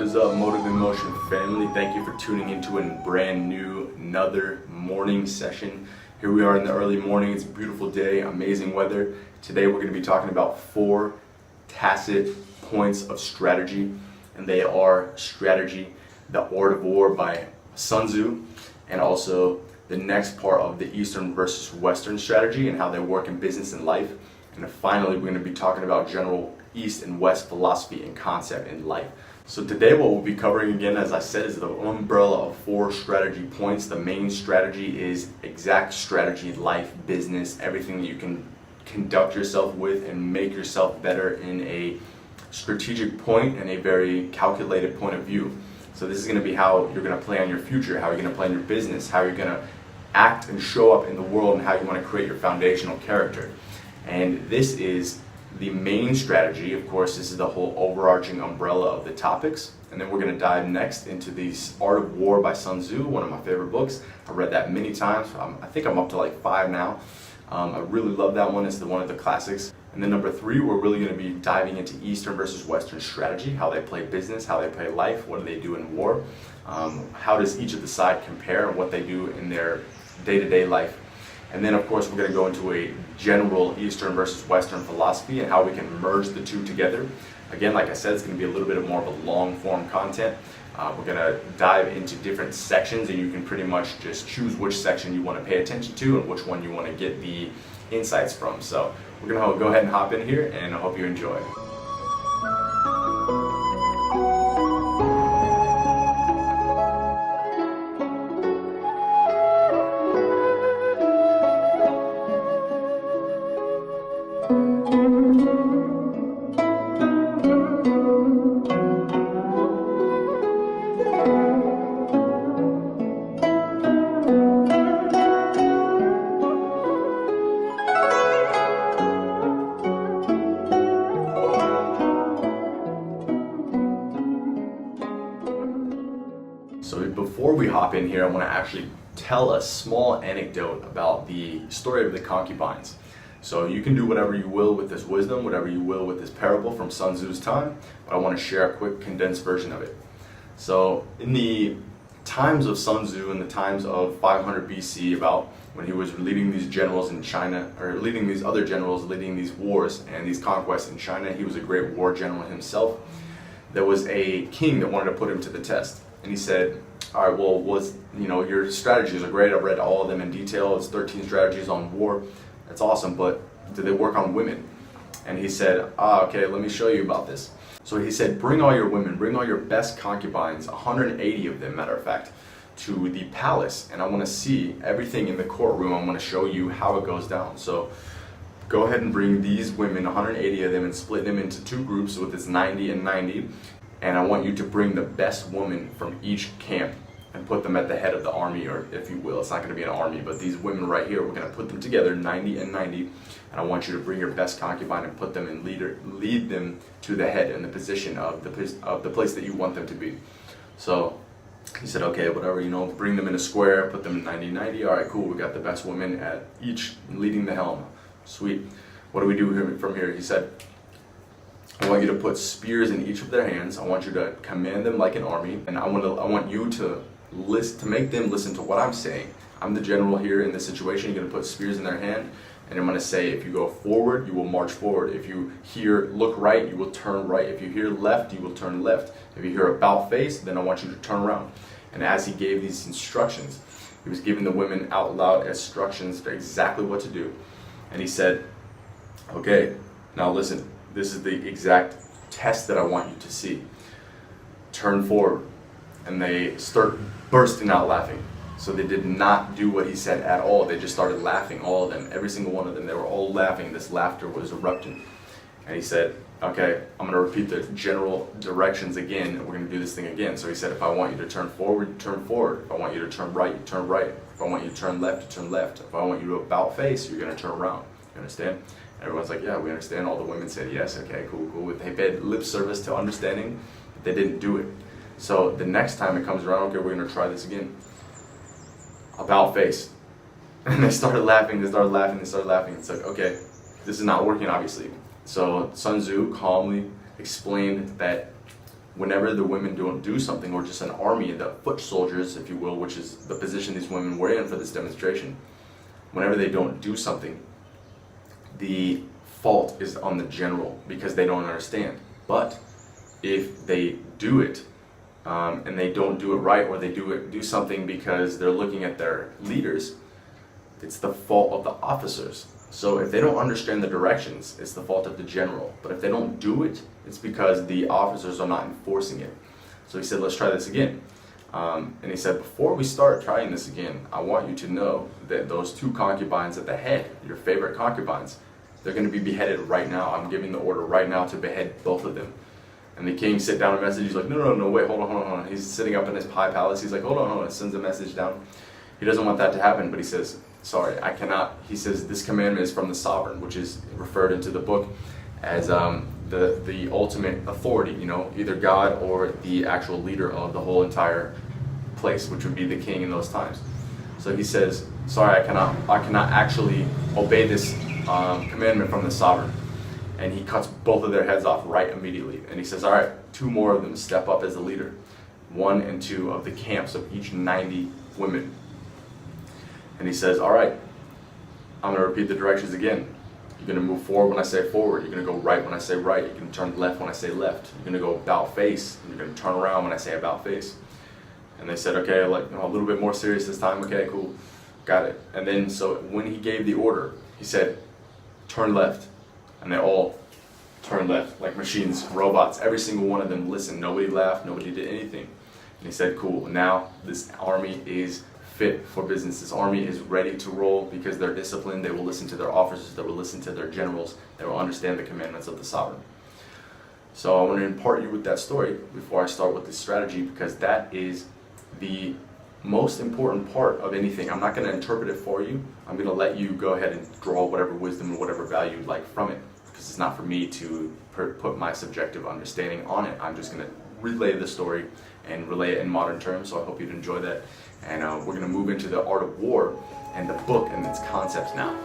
is up, Motive in Motion family? Thank you for tuning into a brand new, another morning session. Here we are in the early morning. It's a beautiful day, amazing weather. Today we're going to be talking about 4 tacit points of strategy, and they are strategy, the art of war by Sun Tzu, and also the next part of the Eastern versus Western strategy and how they work in business and life. And then finally, we're going to be talking about general East and West philosophy and concept in life. So today what we'll be covering again, as I said, is the umbrella of 4 strategy points. The main strategy is exact strategy, life, business, everything that you can conduct yourself with and make yourself better in a strategic point and a very calculated point of view. So this is going to be how you're going to play on your future, how you're going to play in your business, how you're going to act and show up in the world, and how you want to create your foundational character. And this is the main strategy. Of course, this is the whole overarching umbrella of the topics. And then we're going to dive next into the Art of War by Sun Tzu, one of my favorite books. I've read that many times. I think I'm up to like 5 now. I really love that one. It's one of the classics. And then number 3, we're really going to be diving into Eastern versus Western strategy, how they play business, how they play life, what do they do in war, how does each of the side compare and what they do in their day-to-day life. And then of course we're going to go into a general Eastern versus Western philosophy and how we can merge the two together. Again, like I said, it's going to be a little bit more of a long form content. We're going to dive into different sections, and you can pretty much just choose which section you want to pay attention to and which one you want to get the insights from. So we're going to go ahead and hop in here, and I hope you enjoy. So before we hop in here, I want to actually tell a small anecdote about the story of the concubines. So you can do whatever you will with this wisdom, whatever you will with this parable from Sun Tzu's time, but I want to share a quick condensed version of it. So in the times of Sun Tzu, in the times of 500 BC, about when he was leading these generals in China, or leading these other generals, leading these wars and these conquests in China, he was a great war general himself. There was a king that wanted to put him to the test. And he said, all right, well, your strategies are great. I've read all of them in detail. It's 13 strategies on war. That's awesome, but do they work on women? And he said, okay, let me show you about this. So he said, bring all your women, bring all your best concubines, 180 of them, matter of fact, to the palace. And I want to see everything in the courtroom. I'm going to show you how it goes down. So go ahead and bring these women, 180 of them, and split them into 2 groups with this 90 and 90. And I want you to bring the best woman from each camp and put them at the head of the army, or if you will, it's not going to be an army, but these women right here, we're going to put them together, 90 and 90, and I want you to bring your best concubine and put them in lead them to the head in the position of the place that you want them to be. So he said, okay, whatever, bring them in a square, put them in 90-90, all right, cool, we got the best women at each leading the helm. Sweet. What do we do from here? He said, I want you to put spears in each of their hands. I want you to command them like an army, and I want you to make them listen to what I'm saying. I'm the general here in this situation. You're going to put spears in their hand, and I'm going to say, if you go forward, you will march forward. If you hear look right, you will turn right. If you hear left, you will turn left. If you hear about face, then I want you to turn around. And as he gave these instructions, he was giving the women out loud instructions for exactly what to do. And he said, okay, now listen. This is the exact test that I want you to see. Turn forward. And they start bursting out laughing. So they did not do what he said at all. They just started laughing, all of them, every single one of them. They were all laughing. This laughter was erupting. And he said, okay, I'm going to repeat the general directions again, and we're going to do this thing again. So he said, if I want you to turn forward, you turn forward. If I want you to turn right, you turn right. If I want you to turn left, you turn left. If I want you to about face, you're going to turn around. You understand? Everyone's like, yeah, we understand. All the women said, yes, okay, cool. They paid lip service to understanding, but they didn't do it. So the next time it comes around, okay, we're going to try this again. About face. And they started laughing. It's like, okay, this is not working, obviously. So Sun Tzu calmly explained that whenever the women don't do something, or just an army, the foot soldiers, if you will, which is the position these women were in for this demonstration, whenever they don't do something, the fault is on the general because they don't understand. But if they do it, and they don't do it right, or they do something because they're looking at their leaders, it's the fault of the officers. So if they don't understand the directions, it's the fault of the general. But if they don't do it, it's because the officers are not enforcing it. So he said, let's try this again. And he said, before we start trying this again, I want you to know that those 2 concubines at the head, your favorite concubines, they're going to be beheaded right now. I'm giving the order right now to behead both of them. And the king sit down a message. He's like, no, wait, hold on. He's sitting up in his high palace. He's like, hold on. Sends a message down. He doesn't want that to happen, but he says, sorry, I cannot. He says, this commandment is from the sovereign, which is referred into the book as the ultimate authority, either God or the actual leader of the whole entire place, which would be the king in those times. So he says, sorry, I cannot actually obey this commandment from the sovereign. And he cuts both of their heads off right immediately. And he says, all right, 2 more of them step up as the leader. 1 and 2 of the camps of each 90 women. And he says, all right, I'm going to repeat the directions again. You're going to move forward when I say forward. You're going to go right when I say right. You're going to turn left when I say left. You're going to go about face. And you're going to turn around when I say about face. And they said, okay, a little bit more serious this time. Okay, cool. Got it. And then, so when he gave the order, he said, turn left. And they all turned left, like machines, robots. Every single one of them listened. Nobody laughed. Nobody did anything. And he said, cool. Now this army is fit for business. This army is ready to roll because they're disciplined. They will listen to their officers. They will listen to their generals. They will understand the commandments of the sovereign. So I want to impart you with that story before I start with this strategy, because that is the most important part of anything. I'm not going to interpret it for you. I'm going to let you go ahead and draw whatever wisdom and whatever value you'd like from it, because it's not for me to put my subjective understanding on it. I'm just going to relay the story and relay it in modern terms, so I hope you'd enjoy that. And we're going to move into the art of war and the book and its concepts now.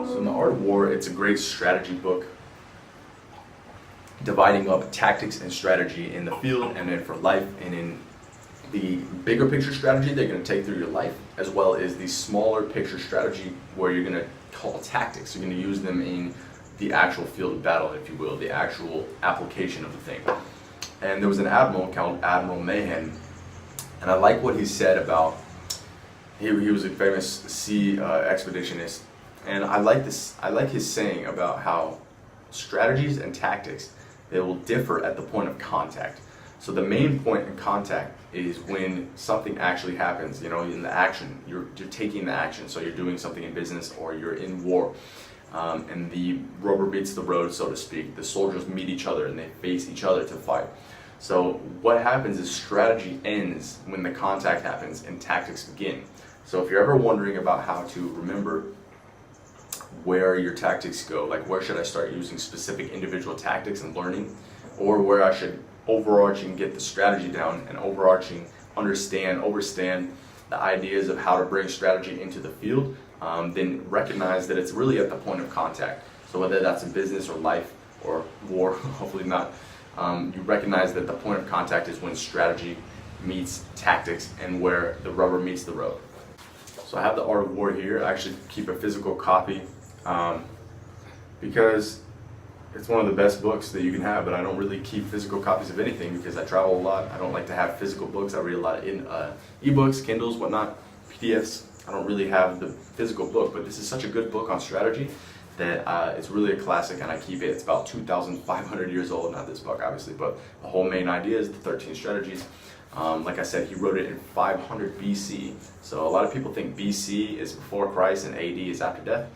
So in the art of war, it's a great strategy book, dividing up tactics and strategy in the field and then for life, and in the bigger picture strategy they're going to take through your life, as well as the smaller picture strategy where you're going to call tactics. You're going to use them in the actual field of battle, if you will, the actual application of the thing. And there was an admiral called Admiral Mahan, and I like what he said about, he was a famous sea expeditionist, and I like his saying about how strategies and tactics, they will differ at the point of contact. So the main point in contact is when something actually happens, in the action. You're taking the action, so you're doing something in business or you're in war. And the rubber meets the road, so to speak. The soldiers meet each other and they face each other to fight. So what happens is strategy ends when the contact happens and tactics begin. So if you're ever wondering about how to remember where your tactics go, like where should I start using specific individual tactics and learning, or where I should overarching get the strategy down and overarching overstand the ideas of how to bring strategy into the field, then recognize that it's really at the point of contact. So whether that's in business or life or war, hopefully not, you recognize that the point of contact is when strategy meets tactics and where the rubber meets the road. So I have the Art of War here. I actually keep a physical copy because it's one of the best books that you can have, but I don't really keep physical copies of anything because I travel a lot. I don't like to have physical books. I read a lot in ebooks, Kindles, whatnot, PDFs. I don't really have the physical book, but this is such a good book on strategy that it's really a classic, and I keep it. It's about 2,500 years old, not this book obviously, but the whole main idea is the 13 strategies. Like I said, he wrote it in 500 BC. So a lot of people think BC is before Christ and AD is after death.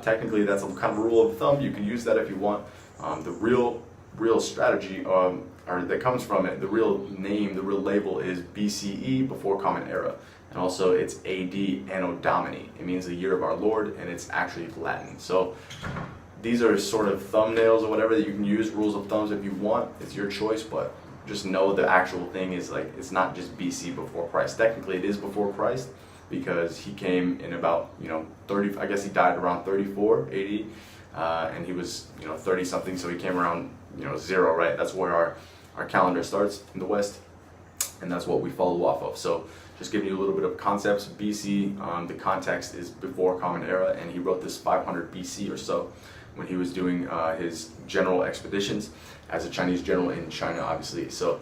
Technically, that's a kind of rule of thumb. You can use that if you want. The real strategy, or that comes from it, the real name, the real label is BCE, before Common Era. And also it's AD, Anno Domini. It means the year of our Lord, and it's actually Latin. So these are sort of thumbnails or whatever that you can use, rules of thumbs if you want. It's your choice, but just know the actual thing is, like, it's not just BC, before Christ. Technically it is before Christ, because he came in about 30. I guess he died around 34 AD, and he was 30 something, so he came around 0, right? That's where our calendar starts in the West, and that's what we follow off of. So just giving you a little bit of concepts. BC, the context is before Common Era, and he wrote this 500 BC or so when he was doing his general expeditions as a Chinese general in China, obviously. So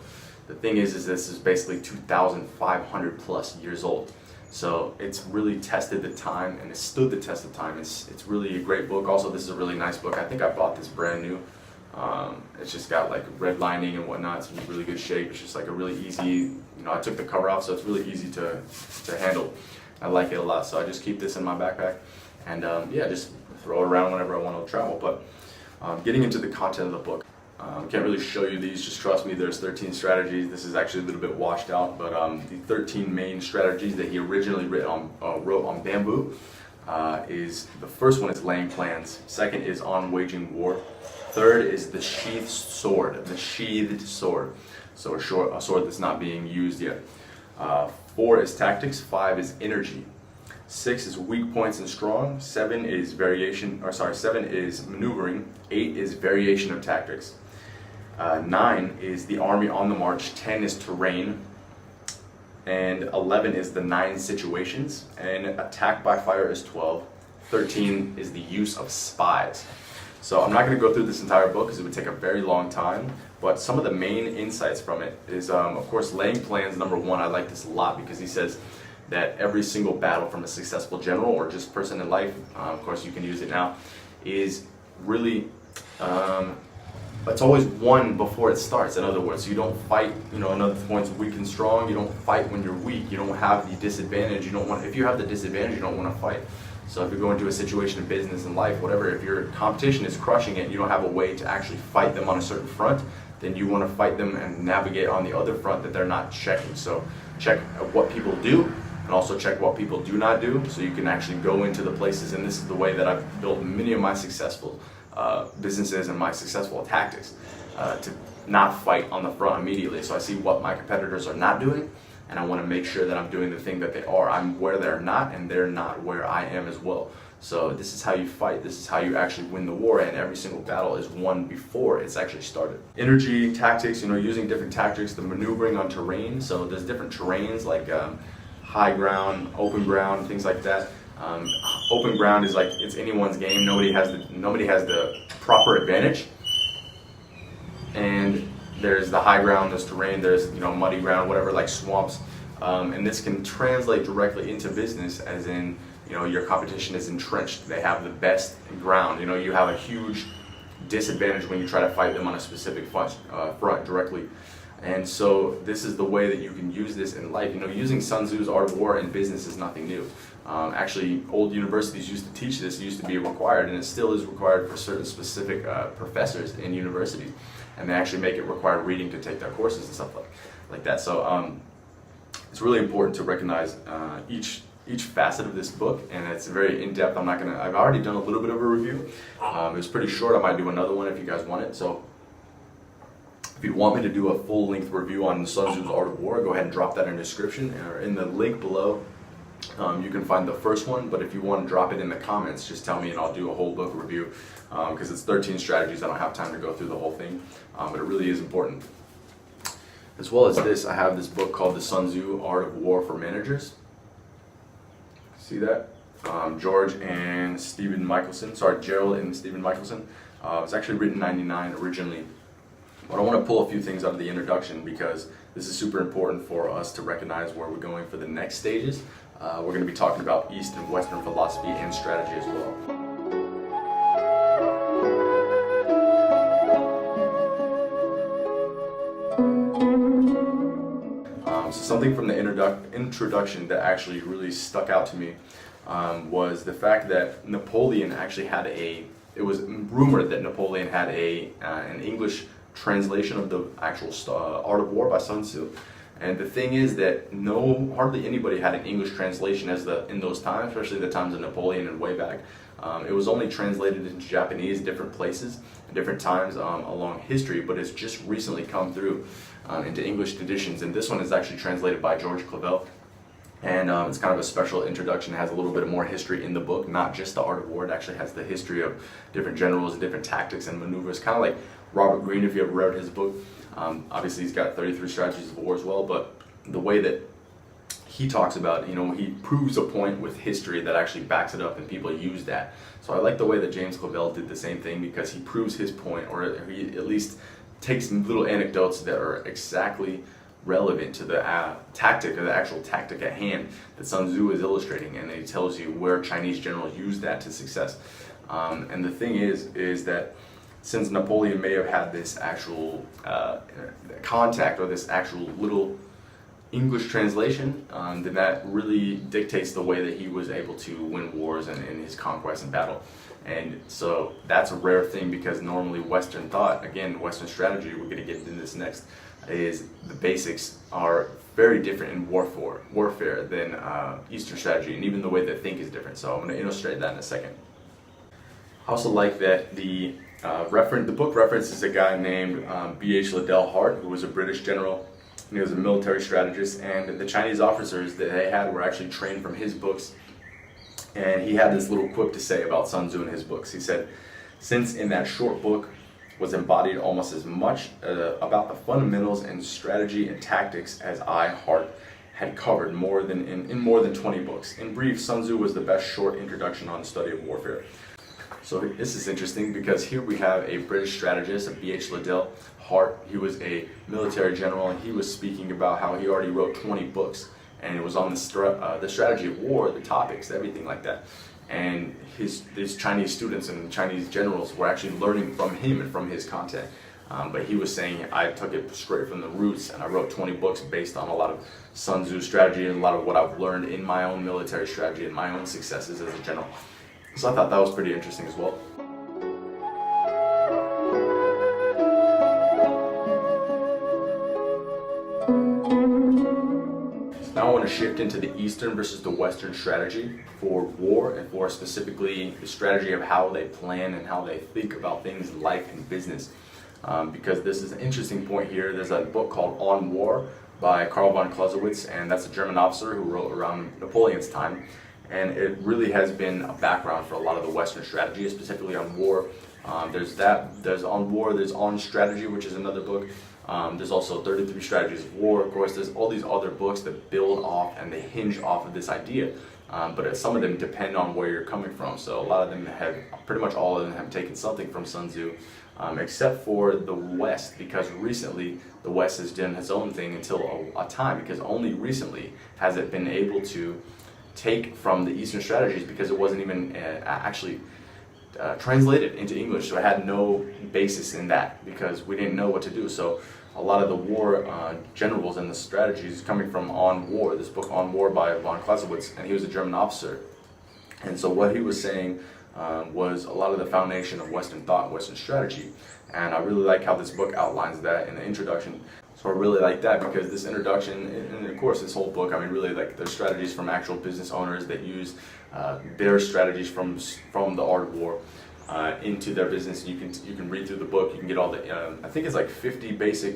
the thing is this is basically 2,500 plus years old. So it's really tested the time, and it stood the test of time. It's really a great book. Also, this is a really nice book. I think I bought this brand new. It's just got like red lining and whatnot. It's in really good shape. It's just like a really easy, I took the cover off, so it's really easy to handle. I like it a lot, so I just keep this in my backpack, and yeah, just throw it around whenever I want to travel. But getting into the content of the book, can't really show you these, just trust me, there's 13 strategies. This is actually a little bit washed out, but the 13 main strategies that he originally wrote on bamboo is, the first one is laying plans, second is on waging war, third is the sheathed sword, so a sword that's not being used yet. 4 is tactics, 5 is energy, 6 is weak points and strong, 7 is maneuvering, 8 is variation of tactics, 9 is the army on the march, 10 is terrain, and 11 is the 9 situations, and attack by fire is 12, 13 is the use of spies. So I'm not going to go through this entire book because it would take a very long time, but some of the main insights from it is, of course, laying plans. Number 1, I like this a lot because he says that every single battle from a successful general or just person in life, of course you can use it now, is really, it's always won before it starts. In other words, you don't fight, another point's weak and strong, you don't fight when you're weak, you don't have the disadvantage, if you have the disadvantage, you don't want to fight. So if you go into a situation in business and life, whatever, if your competition is crushing it, you don't have a way to actually fight them on a certain front, then you want to fight them and navigate on the other front that they're not checking. So check what people do, and also check what people do not do, so you can actually go into the places. And this is the way that I've built many of my successful businesses and my successful tactics, to not fight on the front immediately. So I see what my competitors are not doing, and I want to make sure that I'm doing the thing that they are. I'm where they're not, and they're not where I am as well. So this is how you fight. This is how you actually win the war, and every single battle is won before it's actually started. Energy, tactics, using different tactics, the maneuvering on terrain. So there's different terrains like high ground, open ground, things like that. Open ground is like, it's anyone's game. Nobody has the proper advantage. And there's the high ground, there's terrain, there's muddy ground, whatever, like swamps, and this can translate directly into business, as in your competition is entrenched. They have the best ground. You have a huge disadvantage when you try to fight them on a specific front directly. And so this is the way that you can use this in life. Using Sun Tzu's Art of War in business is nothing new. Actually, old universities used to teach this. It used to be required, and it still is required for certain specific professors in universities. And they actually make it required reading to take their courses and stuff like that. So it's really important to recognize each facet of this book, and it's very in-depth. I've already done a little bit of a review. It was pretty short. I might do another one if you guys want it. So if you want me to do a full-length review on Sun Tzu's Art of War, go ahead and drop that in the description, or in the link below. You can find the first one, but if you want to drop it in the comments, just tell me and I'll do a whole book review, because it's 13 strategies. I don't have time to go through the whole thing, but it really is important. As well as this, I have this book called The Sun Tzu Art of War for Managers. See that? Gerald and Stephen Michelson. It's actually written in '99 originally. But I want to pull a few things out of the introduction, because this is super important for us to recognize where we're going for the next stages. We're going to be talking about East and Western philosophy and strategy as well. So something from the introduction that actually really stuck out to me was the fact that Napoleon actually had it was rumored that Napoleon had an English translation of the actual Art of War by Sun Tzu. And the thing is that hardly anybody had an English translation in those times, especially the times of Napoleon and way back. It was only translated into Japanese, different places, at different times along history, but it's just recently come through into English editions. And this one is actually translated by George Clavel. And it's kind of a special introduction. It has a little bit more history in the book, not just the art of war. It actually has the history of different generals and different tactics and maneuvers, kind of like Robert Greene, if you ever read his book. Obviously, he's got 33 Strategies of War as well, but the way that he talks about, he proves a point with history that actually backs it up, and people use that. So I like the way that James Clavell did the same thing, because he proves his point, or he at least takes little anecdotes that are exactly relevant to the tactic, or the actual tactic at hand that Sun Tzu is illustrating, and he tells you where Chinese generals use that to success. And the thing is that since Napoleon may have had this actual contact, or this actual little English translation, then that really dictates the way that he was able to win wars and in his conquest and battle. And so that's a rare thing, because normally Western thought, again, Western strategy, we're going to get into this next, is the basics are very different in warfare than Eastern strategy, and even the way they think is different. So I'm going to illustrate that in a second. I also like that the book references a guy named B.H. Liddell Hart, who was a British general. He was a military strategist, and the Chinese officers that they had were actually trained from his books. And he had this little quip to say about Sun Tzu in his books. He said, "Since in that short book was embodied almost as much about the fundamentals and strategy and tactics as I, Hart, had covered in more than 20 books. In brief, Sun Tzu was the best short introduction on the study of warfare." So this is interesting, because here we have a British strategist, a B.H. Liddell Hart. He was a military general, and he was speaking about how he already wrote 20 books, and it was on the strategy of war, the topics, everything like that. And these Chinese students and Chinese generals were actually learning from him and from his content. But he was saying, I took it straight from the roots, and I wrote 20 books based on a lot of Sun Tzu strategy and a lot of what I've learned in my own military strategy and my own successes as a general. So I thought that was pretty interesting as well. Now I want to shift into the Eastern versus the Western strategy for war, and for specifically the strategy of how they plan and how they think about things in life and business. Because this is an interesting point here. There's a book called On War by Karl von Clausewitz, and that's a German officer who wrote around Napoleon's time. And it really has been a background for a lot of the Western strategy, specifically on war. There's On War, there's On Strategy, which is another book. There's also 33 Strategies of War. Of course, there's all these other books that build off and they hinge off of this idea. But some of them depend on where you're coming from. So a lot of them pretty much all of them have taken something from Sun Tzu, except for the West, because recently the West has done its own thing until a time, because only recently has it been able to take from the Eastern strategies, because it wasn't even actually translated into English, so it had no basis in that, because we didn't know what to do. So a lot of the war generals and the strategies coming from On War, this book On War by von Clausewitz, and he was a German officer. And so what he was saying was a lot of the foundation of Western thought, Western strategy. And I really like how this book outlines that in the introduction. So I really like that, because this introduction, and of course this whole book, I mean, really like there's strategies from actual business owners that use their strategies from the art of war into their business. You can read through the book. You can get all the I think it's like 50 basic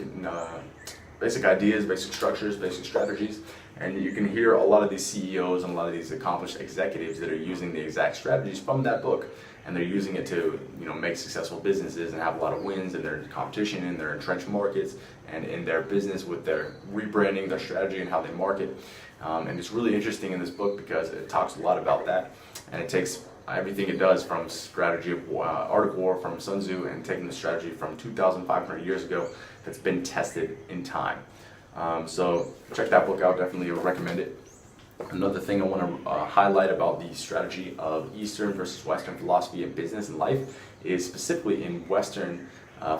ideas, basic structures, basic strategies, and you can hear a lot of these CEOs and a lot of these accomplished executives that are using the exact strategies from that book, and they're using it to make successful businesses and have a lot of wins in their competition, in their entrenched markets, and in their business with their rebranding, their strategy, and how they market. And it's really interesting in this book, because it talks a lot about that, and it takes everything it does from strategy of art of war from Sun Tzu, and taking the strategy from 2,500 years ago that's been tested in time. So check that book out, definitely recommend it. Another thing I want to highlight about the strategy of Eastern versus Western philosophy in business and life is specifically in Western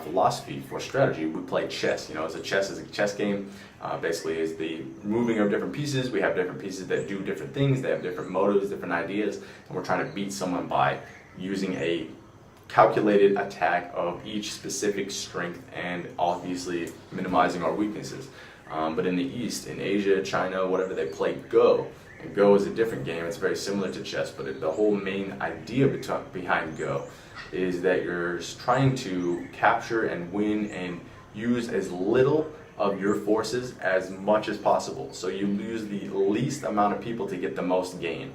philosophy for strategy. We play chess. Chess is a chess game. Basically, is the moving of different pieces. We have different pieces that do different things. They have different motives, different ideas, and we're trying to beat someone by using a calculated attack of each specific strength, and obviously minimizing our weaknesses. But in the East, in Asia, China, whatever, they play Go. And Go is a different game. It's very similar to chess, but the whole main idea behind Go is that you're trying to capture and win and use as little of your forces as much as possible. So you lose the least amount of people to get the most gain,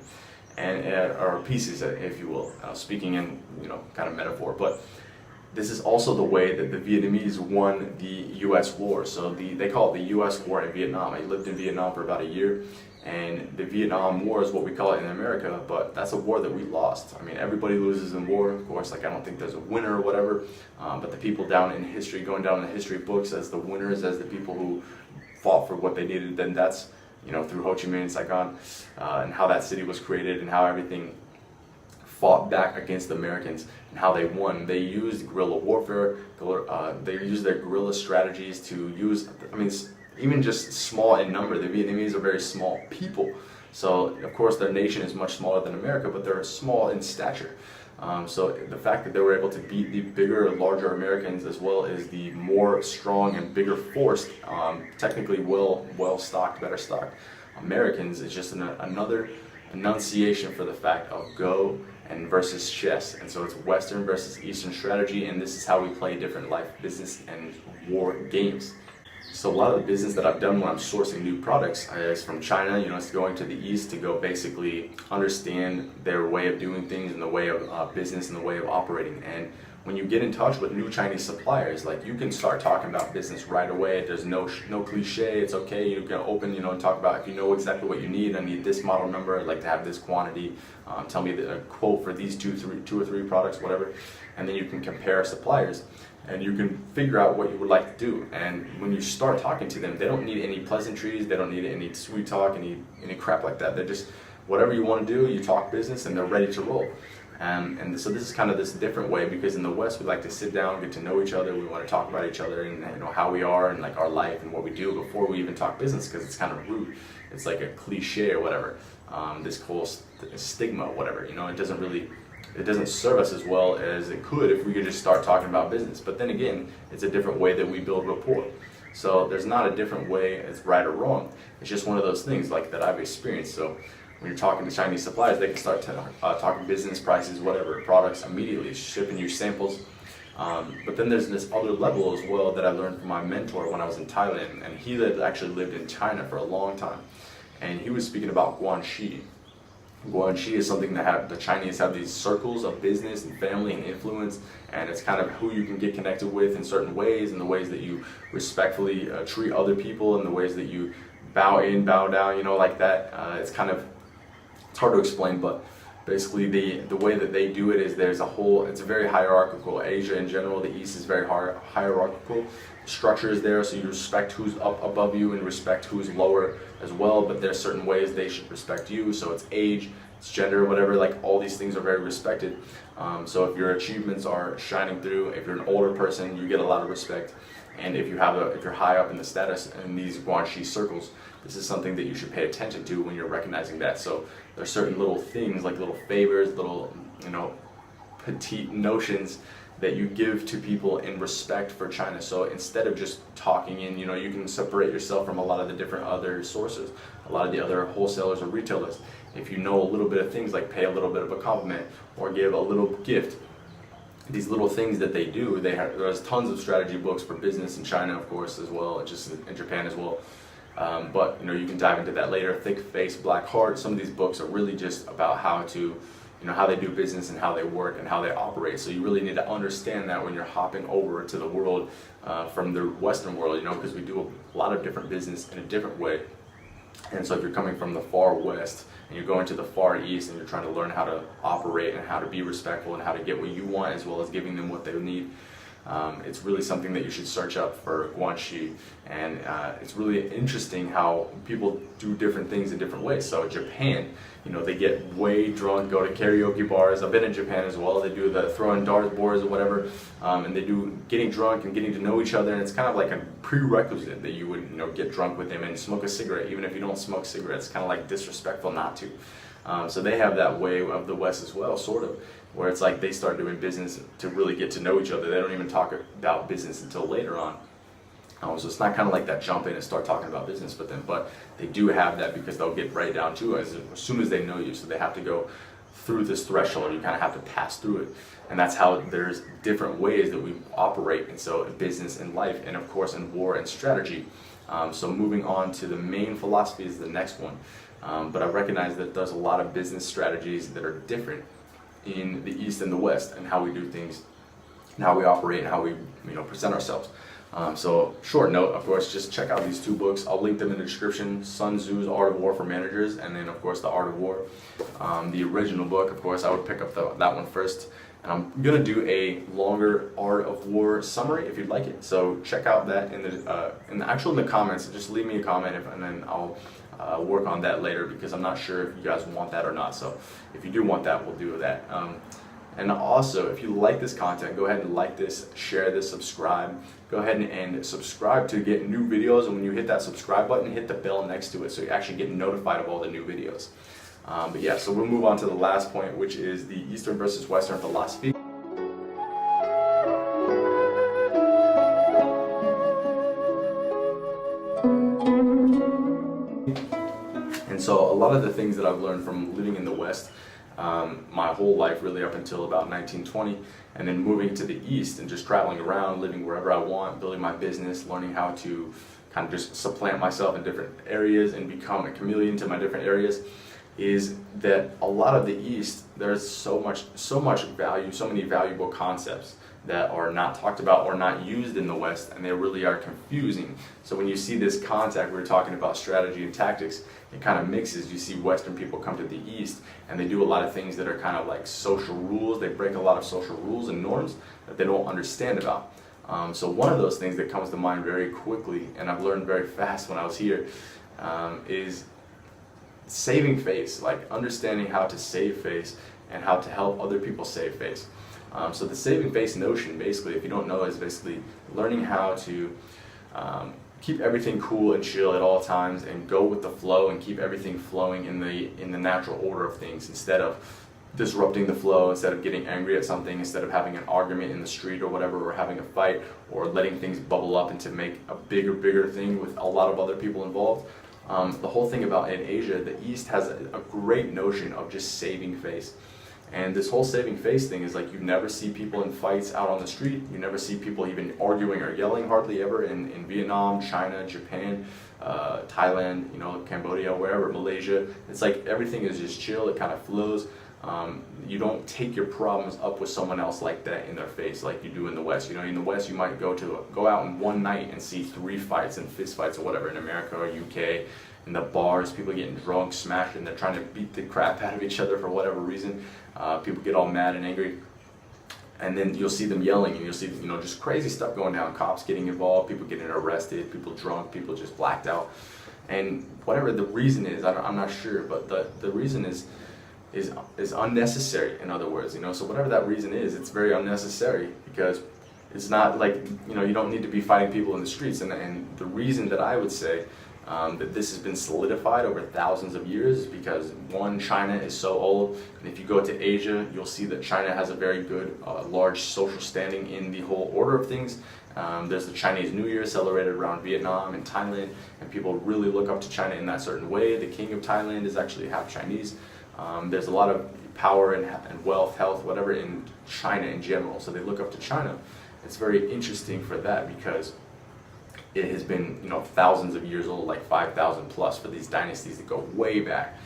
and or pieces, if you will. Speaking in kind of metaphor, but this is also the way that the Vietnamese won the U.S. war. So they call it the U.S. war in Vietnam. I lived in Vietnam for about a year, and the Vietnam War is what we call it in America, but that's a war that we lost. I mean, everybody loses in war, of course. Like, I don't think there's a winner or whatever, but the people down in history, going down in the history books as the winners, as the people who fought for what they needed, then that's, through Ho Chi Minh and Saigon, and how that city was created and how everything fought back against the Americans and how they won. They used guerrilla warfare, they used their guerrilla strategies to use, even just small in number. The Vietnamese are very small people. So, of course, their nation is much smaller than America, but they're small in stature. So the fact that they were able to beat the bigger, larger Americans, as well as the more strong and bigger forced, technically well-stocked, better stocked Americans, is just another enunciation for the fact of go and versus chess. And so it's Western versus Eastern strategy, and this is how we play different life, business, and war games. So a lot of the business that I've done when I'm sourcing new products is from China. It's going to the East to go basically understand their way of doing things and the way of business and the way of operating. And when you get in touch with new Chinese suppliers, like, you can start talking about business right away. There's no cliche. It's okay. You can open, and talk about, if you know exactly what you need. I need this model number. I'd like to have this quantity. Tell me the quote for these two or three products, whatever. And then you can compare suppliers, and you can figure out what you would like to do. And when you start talking to them, they don't need any pleasantries. They don't need any sweet talk, any crap like that. They're just, whatever you want to do, you talk business, and they're ready to roll. And so this is kind of this different way, because in the West we like to sit down, get to know each other. We want to talk about each other and how we are and like our life and what we do before we even talk business, because it's kind of rude. It's like a cliche or whatever. This whole stigma, whatever. It doesn't serve us as well as it could if we could just start talking about business. But then again, it's a different way that we build rapport. So there's not a different way as right or wrong. It's just one of those things like that I've experienced. So when you're talking to Chinese suppliers, they can start talking business, prices, whatever, products immediately, shipping you samples. But then there's this other level as well that I learned from my mentor when I was in Thailand, and he actually lived in China for a long time. And he was speaking about guanxi. Guanxi is something that the Chinese have these circles of business and family and influence, and it's kind of who you can get connected with in certain ways, and the ways that you respectfully treat other people, and the ways that you bow in, bow down, like that. It's hard to explain, but basically the way that they do it is it's very hierarchical. Asia in general, the East is very hierarchical. Structure is there, so you respect who's up above you and respect who's lower as well, but there's certain ways they should respect you. So it's age, it's gender, whatever, like all these things are very respected. So if your achievements are shining through, if you're an older person, you get a lot of respect. And if you're high up in the status in these guanxi circles, this is something that you should pay attention to when you're recognizing that. So there's certain little things, like little favors, little petite notions that you give to people in respect for China. So instead of just talking in, you can separate yourself from a lot of the different other sources, a lot of the other wholesalers or retailers. If you know a little bit of things, like pay a little bit of a compliment or give a little gift, these little things that they do, there's tons of strategy books for business in China, of course, as well, just in Japan as well. But you can dive into that later. Thick Face, Black Heart. Some of these books are really just about how they do business and how they work and how they operate. So you really need to understand that when you're hopping over to the world from the Western world, because we do a lot of different business in a different way. And so if you're coming from the far West and you're going to the far East and you're trying to learn how to operate and how to be respectful and how to get what you want as well as giving them what they need, it's really something that you should search up for guanxi. And it's really interesting how people do different things in different ways. So Japan, they get way drunk, go to karaoke bars. I've been in Japan as well. They do the throwing dart boards or whatever, and they do getting drunk and getting to know each other. And it's kind of like a prerequisite that you would get drunk with them and smoke a cigarette. Even if you don't smoke cigarettes, kind of like disrespectful not to. So they have that way of the West as well, sort of, where it's like they start doing business to really get to know each other. They don't even talk about business until later on. So it's not kind of like that jump in and start talking about business with them, but they do have that because they'll get right down to it as soon as they know you. So they have to go through this threshold. You kind of have to pass through it. And that's how there's different ways that we operate. And so in business and life, and of course in war and strategy. So moving on to the main philosophy is the next one. But I recognize that there's a lot of business strategies that are different in the East and the West, and how we do things, and how we operate, and how we present ourselves. So short note, of course, just check out these two books. I'll link them in the description. Sun Tzu's Art of War for Managers, and then of course The Art of War. The original book, of course, I would pick up that one first. And I'm gonna do a longer Art of War summary if you'd like it. So check out that in the comments. Just leave me a comment, and then I'll work on that later, because I'm not sure if you guys want that or not. So if you do want that, we'll do that. And also, if you like this content, go ahead and like this, share this, subscribe. Go ahead and subscribe to get new videos. And when you hit that subscribe button, hit the bell next to it, so you actually get notified of all the new videos. But yeah, so we'll move on to the last point, which is the Eastern versus Western philosophy. And so a lot of the things that I've learned from living in the West my whole life, really up until about 1920, and then moving to the East and just traveling around, living wherever I want, building my business, learning how to kind of just supplant myself in different areas and become a chameleon to my different areas, is that a lot of the East, there's so much value, so many valuable concepts that are not talked about or not used in the West, and they really are confusing. So when you see this contact, we were talking about strategy and tactics, it kind of mixes. You see Western people come to the East, and they do a lot of things that are kind of like social rules. They break a lot of social rules and norms that they don't understand about. So one of those things that comes to mind very quickly, and I've learned very fast when I was here, is saving face, like understanding how to save face and how to help other people save face. So the saving face notion, basically, if you don't know, is basically learning how to keep everything cool and chill at all times, and go with the flow and keep everything flowing in the natural order of things, instead of disrupting the flow, instead of getting angry at something, instead of having an argument in the street or whatever, or having a fight, or letting things bubble up and to make a bigger thing with a lot of other people involved. The whole thing about in Asia, the East has a great notion of just saving face. And this whole saving face thing is like, you never see people in fights out on the street. You never see people even arguing or yelling, hardly ever, in Vietnam, China, Japan, Thailand, Cambodia, wherever, Malaysia. It's like everything is just chill, it kind of flows. You don't take your problems up with someone else like that in their face like you do in the West. In the West you might go out in one night and see 3 fights and fist fights or whatever. In America or UK, in the bars, people getting drunk, smashed, and they're trying to beat the crap out of each other for whatever reason. People get all mad and angry, and then you'll see them yelling, and you'll see just crazy stuff going down. Cops getting involved, people getting arrested, people drunk, people just blacked out, and whatever the reason is, I'm not sure, but the reason is unnecessary. In other words, so whatever that reason is, it's very unnecessary, because it's not like you don't need to be fighting people in the streets. And the reason that I would say that this has been solidified over thousands of years is because, one, China is so old, and if you go to Asia, you'll see that China has a very good, large social standing in the whole order of things. There's the Chinese New Year celebrated around Vietnam and Thailand, and people really look up to China in that certain way. The king of Thailand is actually half Chinese. There's a lot of power and wealth, health, whatever, in China in general, so they look up to China. It's very interesting for that, because it has been thousands of years old, like 5,000 plus, for these dynasties that go way back.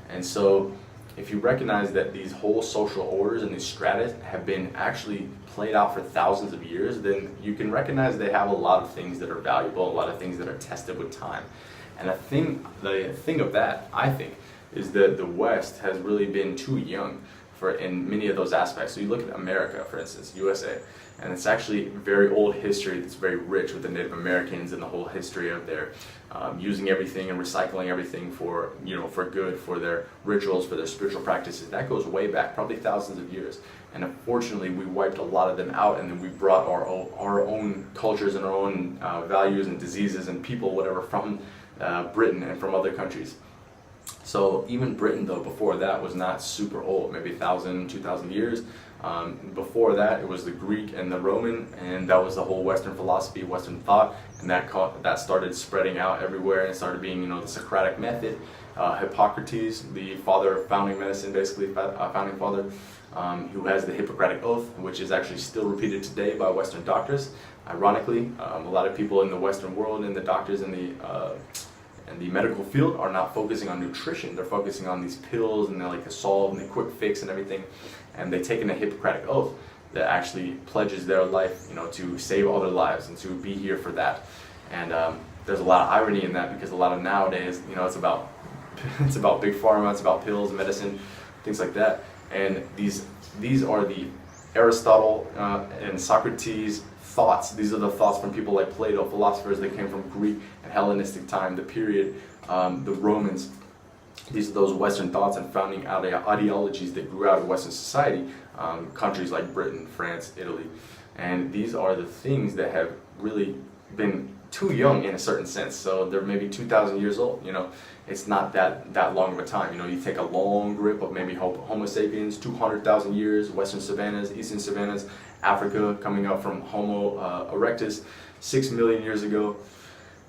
And so if you recognize that these whole social orders and these strata have been actually played out for thousands of years, then you can recognize they have a lot of things that are valuable, a lot of things that are tested with time. And the thing of that, I think, is that the West has really been too young in many of those aspects. So you look at America, for instance, USA, and it's actually very old history that's very rich with the Native Americans and the whole history of their using everything and recycling everything for good, for their rituals, for their spiritual practices. That goes way back, probably thousands of years. And unfortunately, we wiped a lot of them out, and then we brought our own cultures and our own values and diseases and people, whatever, from Britain and from other countries. So even Britain, though, before that was not super old, maybe 1,000, 2,000 years. Before that, it was the Greek and the Roman, and that was the whole Western philosophy, Western thought, and that started spreading out everywhere, and it started being, the Socratic method. Hippocrates, the father of founding medicine, basically founding father, who has the Hippocratic Oath, which is actually still repeated today by Western doctors. Ironically, a lot of people in the Western world and the doctors in the medical field are not focusing on nutrition. They're focusing on these pills and they're like the solve and the quick fix and everything. And they've taken a Hippocratic Oath that actually pledges their life, to save other lives and to be here for that. And there's a lot of irony in that, because a lot of nowadays, it's about big pharma, it's about pills, medicine, things like that. And these are the Aristotle and Socrates thoughts. These are the thoughts from people like Plato, philosophers that came from Greek and Hellenistic time, the period, the Romans. These are those Western thoughts and founding ideologies that grew out of Western society, countries like Britain, France, Italy. And these are the things that have really been too young in a certain sense. So they're maybe 2,000 years old, It's not that long of a time. You take a long grip of maybe Homo sapiens, 200,000 years, Western savannas, Eastern savannas, Africa coming up from Homo erectus 6 million years ago.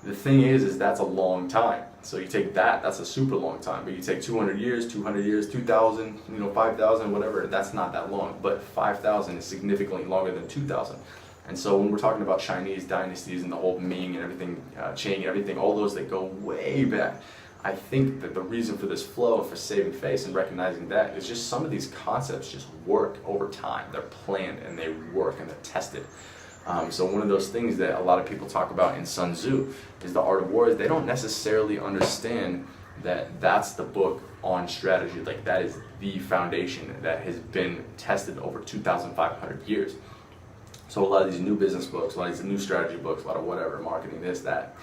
The thing is that's a long time. So you take that's a super long time. But you take 200 years, 2,000, 5,000, whatever, that's not that long. But 5,000 is significantly longer than 2,000. And so when we're talking about Chinese dynasties and the whole Ming and everything, Qing and everything, all those that go way back, I think that the reason for this flow, for saving face and recognizing that, is just some of these concepts just work over time. They're planned and they work and they're tested. So one of those things that a lot of people talk about in Sun Tzu is the Art of War. Is they don't necessarily understand that that's the book on strategy. Like, that is the foundation that has been tested over 2,500 years. So a lot of these new business books, a lot of these new strategy books, a lot of whatever, marketing, this, that,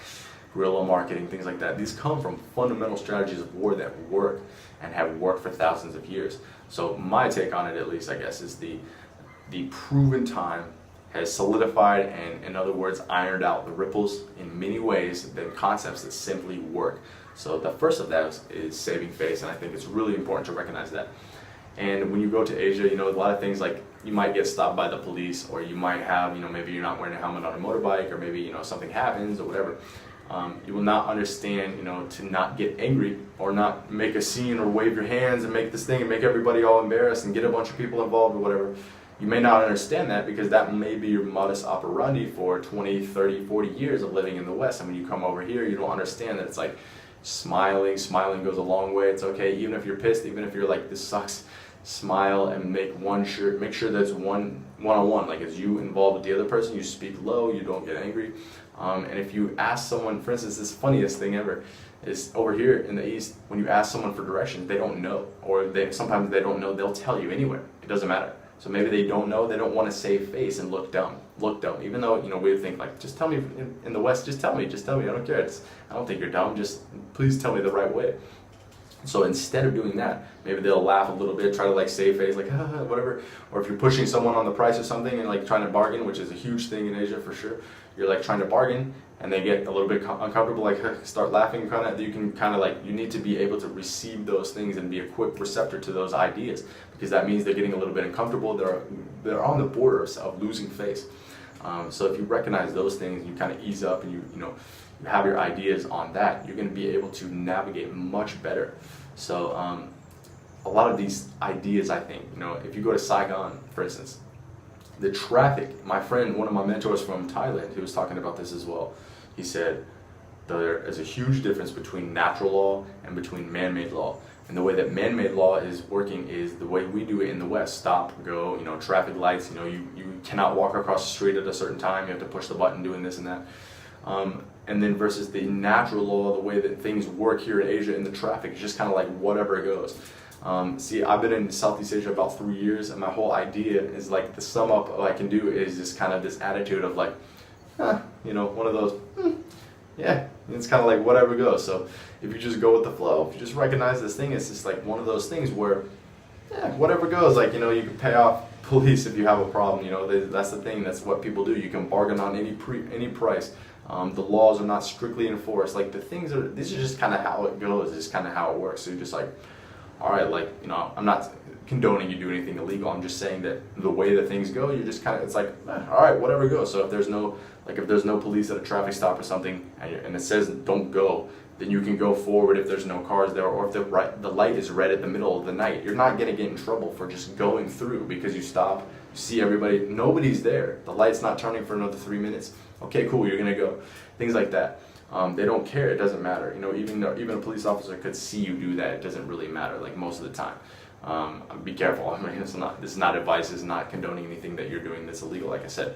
guerrilla marketing, things like that, these come from fundamental strategies of war that work and have worked for thousands of years. So my take on it, at least, I guess, is the proven time has solidified and, in other words, ironed out the ripples in many ways, the concepts that simply work. So the first of those is saving face, and I think it's really important to recognize that. And when you go to Asia, a lot of things, like, you might get stopped by the police, or you might have, maybe you're not wearing a helmet on a motorbike, or maybe, something happens or whatever. You will not understand, to not get angry or not make a scene or wave your hands and make this thing and make everybody all embarrassed and get a bunch of people involved or whatever. You may not understand that, because that may be your modus operandi for 20, 30, 40 years of living in the West. And when you come over here, you don't understand that it's like smiling goes a long way. It's okay, even if you're pissed, even if you're like, this sucks, smile and make sure that's one-on-one. Like, as you involve with the other person, you speak low, you don't get angry. And if you ask someone, for instance, this funniest thing ever is over here in the East, when you ask someone for directions, they don't know, or sometimes they don't know, they'll tell you anyway. It doesn't matter. So maybe they don't know, they don't want to save face and look dumb, even though, we would think, like, just tell me in the West, just tell me, I don't care, I don't think you're dumb, just please tell me the right way. So instead of doing that, maybe they'll laugh a little bit, try to, like, save face, like, whatever. Or if you're pushing someone on the price of something and, like, trying to bargain, which is a huge thing in Asia for sure, you're, like, trying to bargain and they get a little bit uncomfortable, like, start laughing, you can kind of, like, you need to be able to receive those things and be a quick receptor to those ideas, because that means they're getting a little bit uncomfortable, they're on the borders of losing face. So if you recognize those things, you kind of ease up and you have your ideas on that, you're going to be able to navigate much better. So a lot of these ideas, I think, if you go to Saigon, for instance, the traffic, my friend, one of my mentors from Thailand, he was talking about this as well. He said there is a huge difference between natural law and between man-made law. And the way that man-made law is working is the way we do it in the West. Stop, go, traffic lights, you cannot walk across the street at a certain time, you have to push the button doing this and that. And then versus the natural law, the way that things work here in Asia in the traffic, is just kind of like whatever goes. See, I've been in Southeast Asia about 3 years, and my whole idea is, like, the sum up I can do is just kind of this attitude of, like, one of those, yeah, it's kind of like whatever goes. So if you just go with the flow, if you just recognize this thing, it's just like one of those things where, yeah, whatever goes. Like, you can pay off police if you have a problem. That's the thing. That's what people do. You can bargain on any price. The laws are not strictly enforced. Like, these are just kind of how it goes. It's kind of how it works. So you're just like, all right, like, you know, I'm not condoning you do anything illegal. I'm just saying that the way that things go, you're just kind of, it's like, all right, whatever goes. So if there's no police at a traffic stop or something, and it says don't go, then you can go forward if there's no cars there, or if the light is red at the middle of the night. You're not gonna get in trouble for just going through because you stop, you see everybody, nobody's there. The light's not turning for another 3 minutes. Okay, cool, you're gonna go. Things like that. They don't care, it doesn't matter. You know, even a police officer could see you do that, it doesn't really matter, like most of the time. Be careful, I mean, this is not advice, this is not condoning anything that you're doing that's illegal, like I said.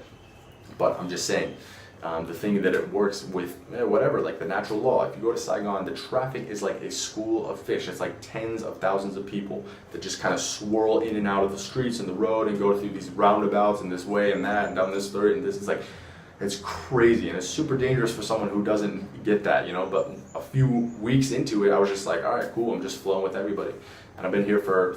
But I'm just saying, the thing that it works with, whatever, like the natural law. If you go to Saigon, the traffic is like a school of fish. It's like tens of thousands of people that just kind of swirl in and out of the streets and the road and go through these roundabouts and this way and that and down this street, and this is like, it's crazy, and it's super dangerous for someone who doesn't get that, you know. But a few weeks into it, I was just like, all right, cool, I'm just flowing with everybody. And I've been here for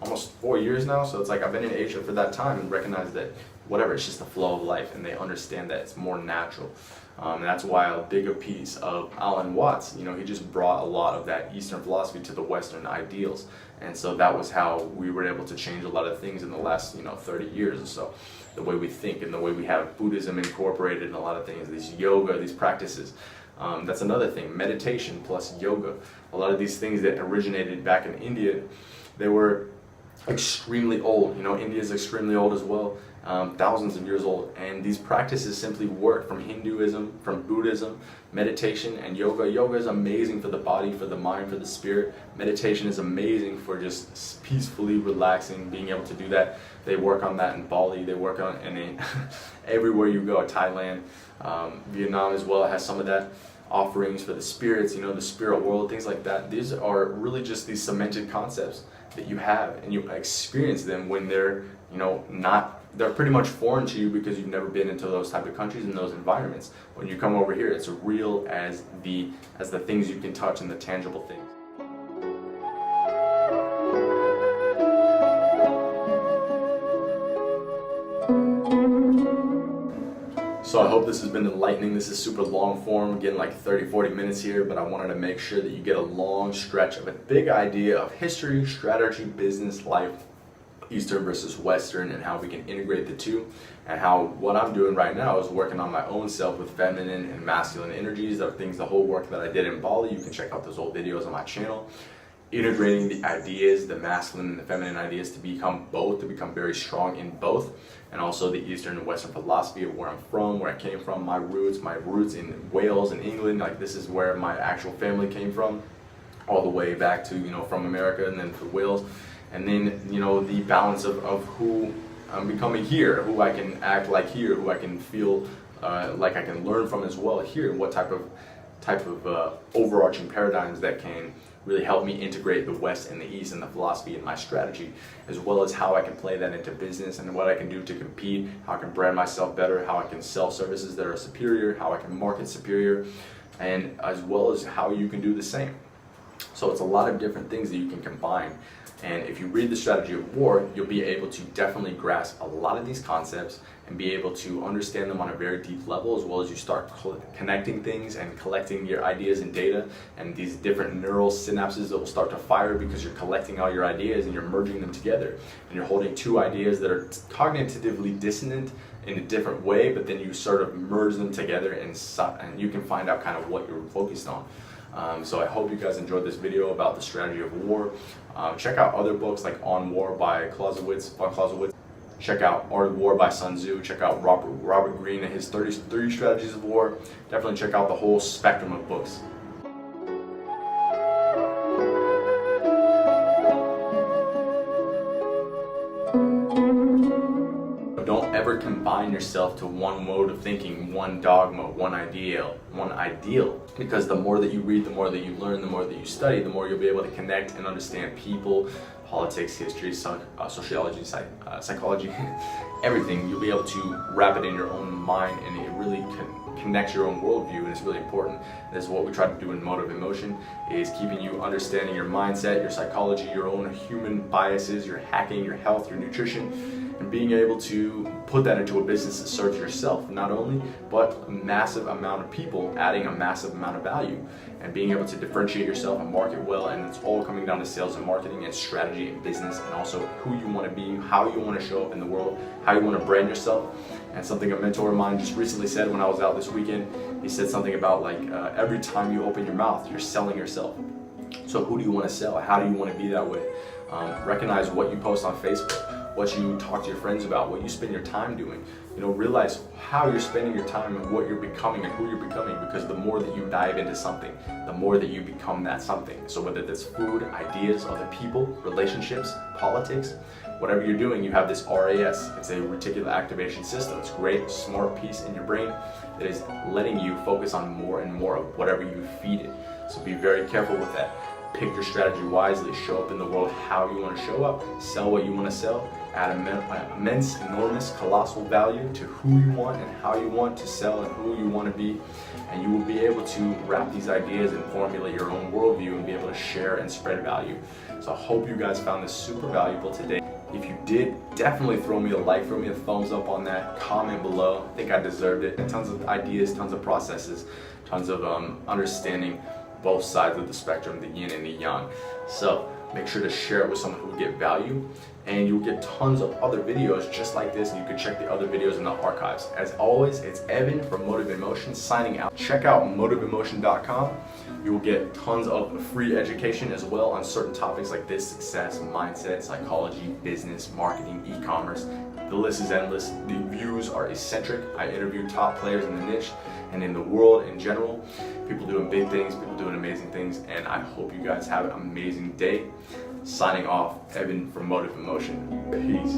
almost 4 years now, so it's like I've been in Asia for that time and recognized that whatever, it's just the flow of life, and they understand that it's more natural. And that's why a bigger piece of Alan Watts, you know, he just brought a lot of that Eastern philosophy to the Western ideals. And so that was how we were able to change a lot of things in the last, 30 years or so. The way we think and the way we have Buddhism incorporated in a lot of things, these yoga, these practices. That's another thing, meditation plus yoga. A lot of these things that originated back in India, they were extremely old. You know, India is extremely old as well, thousands of years old. And these practices simply work from Hinduism, from Buddhism, meditation and yoga. Yoga is amazing for the body, for the mind, for the spirit. Meditation is amazing for just peacefully relaxing, being able to do that. They work on that in Bali, they work on it everywhere you go, Thailand, Vietnam as well has some of that. Offerings for the spirits, the spirit world, things like that. These are really just these cemented concepts that you have, and you experience them when they're, they're pretty much foreign to you because you've never been into those type of countries and those environments. When you come over here, it's real as the things you can touch and the tangible things. So I hope this has been enlightening. This is super long form, getting like 30-40 minutes here, but I wanted to make sure that you get a long stretch of a big idea of history, strategy, business, life, Eastern versus Western, and how we can integrate the two, and how what I'm doing right now is working on my own self with feminine and masculine energies. That are things, the whole work that I did in Bali. You can check out those old videos on my channel. Integrating the ideas, the masculine and the feminine ideas, to become both, to become very strong in both, and also the Eastern and Western philosophy of where I'm from, where I came from, my roots in Wales and England. Like, this is where my actual family came from, all the way back to, from America and then to Wales, and then, the balance of who I'm becoming here, who I can act like here, who I can feel like I can learn from as well here, and what type of overarching paradigms that can really help me integrate the West and the East and the philosophy in my strategy, as well as how I can play that into business and what I can do to compete, how I can brand myself better, how I can sell services that are superior, how I can market superior, and as well as how you can do the same. So it's a lot of different things that you can combine. And if you read The Strategy of War, you'll be able to definitely grasp a lot of these concepts and be able to understand them on a very deep level, as well as you start connecting things and collecting your ideas and data, and these different neural synapses that will start to fire because you're collecting all your ideas and you're merging them together. And you're holding two ideas that are cognitively dissonant in a different way, but then you sort of merge them together and you can find out kind of what you're focused on. So I hope you guys enjoyed this video about the strategy of war. Check out other books like On War by von Clausewitz. Check out Art of War by Sun Tzu. Check out Robert Greene and his 30 Strategies of War. Definitely check out the whole spectrum of books. Don't ever confine yourself to one mode of thinking, one dogma, one ideal. Because the more that you read, the more that you learn, the more that you study, the more you'll be able to connect and understand people, politics, history, sociology, psychology, everything. You'll be able to wrap it in your own mind, and it really can connect your own worldview, and it's really important. This is what we try to do in Motive Emotion, is keeping you understanding your mindset, your psychology, your own human biases, your hacking, your health, your nutrition, and being able to put that into a business that serves yourself not only, but a massive amount of people, adding a massive amount of value, and being able to differentiate yourself and market well. And it's all coming down to sales and marketing and strategy and business, and also who you want to be, how you want to show up in the world, how you want to brand yourself. And something a mentor of mine just recently said when I was out this weekend, he said something about every time you open your mouth, you're selling yourself. So who do you want to sell? How do you want to be that way? Recognize what you post on Facebook, what you talk to your friends about, what you spend your time doing. Realize how you're spending your time and what you're becoming and who you're becoming, because the more that you dive into something, the more that you become that something. So whether that's food, ideas, other people, relationships, politics, whatever you're doing, you have this RAS. It's a reticular activation system. It's a great, smart piece in your brain that is letting you focus on more and more of whatever you feed it. So be very careful with that. Pick your strategy wisely, show up in the world how you want to show up, sell what you want to sell, add immense, enormous, colossal value to who you want and how you want to sell and who you want to be. And you will be able to wrap these ideas and formulate your own worldview and be able to share and spread value. So I hope you guys found this super valuable today. If you did, definitely throw me a like, throw me a thumbs up on that, comment below. I think I deserved it. And tons of ideas, tons of processes, tons of understanding both sides of the spectrum, the yin and the yang. So make sure to share it with someone who will get value, and you'll get tons of other videos just like this, and you can check the other videos in the archives. As always, it's Evan from Motive in Motion signing out. Check out motiveemotion.com. You will get tons of free education as well on certain topics like this: success, mindset, psychology, business, marketing, e-commerce. The list is endless. The views are eccentric. I interview top players in the niche and in the world in general. People doing big things, people doing amazing things, and I hope you guys have an amazing day. Signing off, Evan from Motive in Motion. Peace.